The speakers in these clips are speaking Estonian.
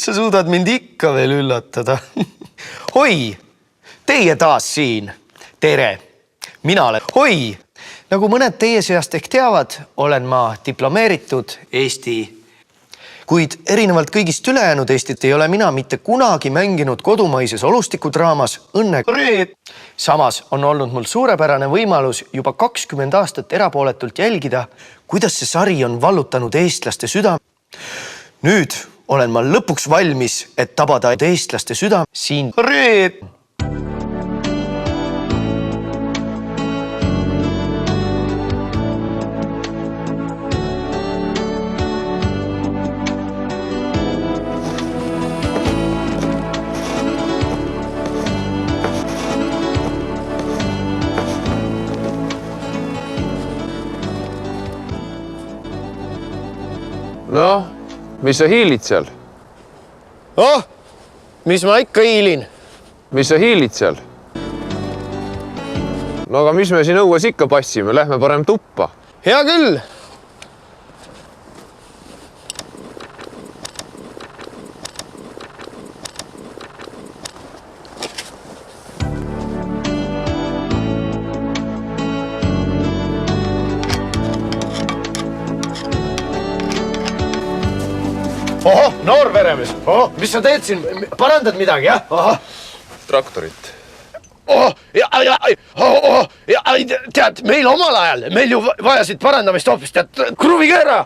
Sa suudad mind ikka veel üllatada. Oi, teie taas siin. Tere. Mina olen. Oi, nagu mõned teie seast ehk teavad, olen ma diplomeeritud Eesti. Kuid erinevalt kõigist ülejäänud Eestit ei ole mina mitte kunagi mänginud kodumaises olustikudraamas Õnne. Samas on olnud mul suurepärane võimalus juba 20 aastat erapooletult jälgida, kuidas see sari on vallutanud eestlaste südame. Nüüd olen ma lõpuks valmis, et tabada eestlaste südame siin. Noh, mis sa hiilid seal? Oh, mis ma ikka hiilin? Mis sa hiilid seal? No aga mis me siin õues ikka passime? Lähme parem tuppa. Hea küll. Oho, noor veremees. Oho, mis sa teed siin? Parandad midagi, jah? Oho. Traktorit. Oho, tead, meil omal ajal, meil ju vajasid parandamist hoopis, tead, kruvige ära.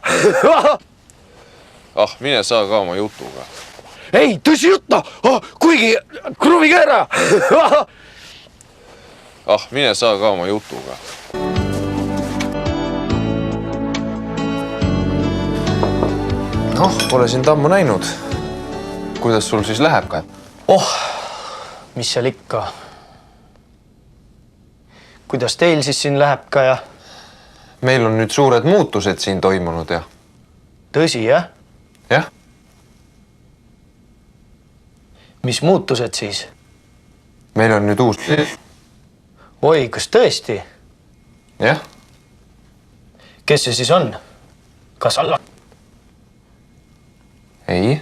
Ah, mine saa ka oma jutuga. Ei, tõsi jutt, no, kuigi kruvige ära. Ah, mine saa ka oma jutuga. Noh, pole sind ammu näinud. Kuidas sul siis läheb ka? Oh, mis seal ikka? Kuidas teil siis siin läheb ka ja? Meil on nüüd suured muutused siin toimunud ja... Tõsi, jah? Jah. Mis muutused siis? Meil on nüüd uus... Oi, kas tõesti? Jah. Kes see siis on? Kas alla... Ei.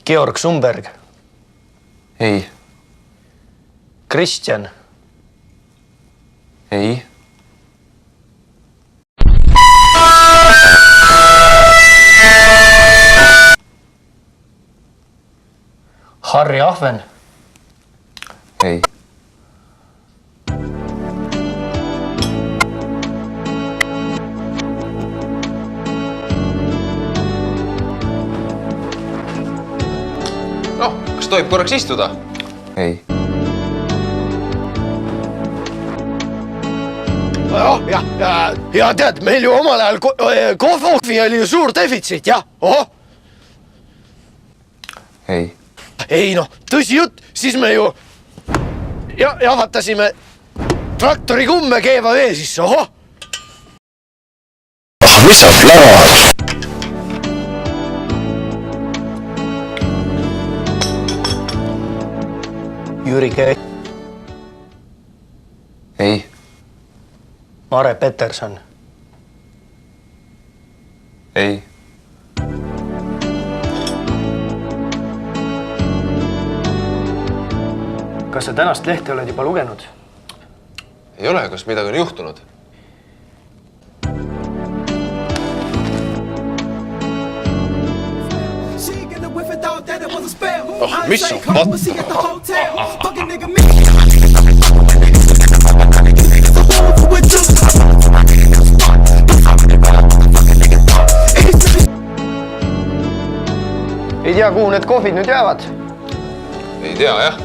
Georg Sumberg. Ei. Kristjan. Ei. Harri Ahven. Ei. Noh, kas tohib korraks istuda? Ei. Ja tead, meil ju omal ajal kohvi oli ju suur defitsiit, jah? Oho. Ei. Ei, noh, tõsi jutt, siis me ju jahvatasime traktori kumme keeva vee sisse, oho. Mis sa plavad? Jüri Käik. Ei. Mare Peterson. Ei. Kas sa tänast lehte oled juba lugenud? Ei ole, kas midagi on juhtunud? Oh, mis on? Ei tea, kuhu need kohvid nüüd jäävad? Ei tea, jah.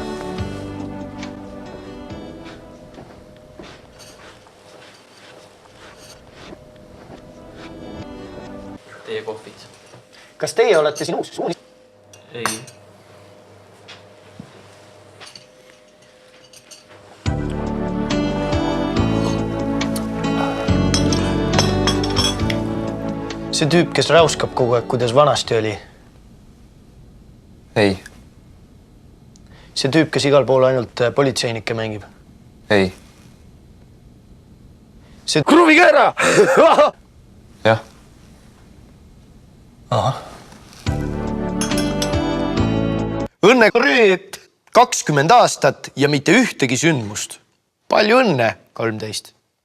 Teie kohvid. Kas teie olete siin uus? Ei. See tüüp, kes räuskab kogu aeg, kuidas vanasti oli. Ei. See tüüp, kes igal pool ainult politseinikke mängib. Ei. See kruvige ära! Jah. Ahah. õnne, Reet, 20 aastat ja mitte ühtegi sündmust. Palju õnne, 13.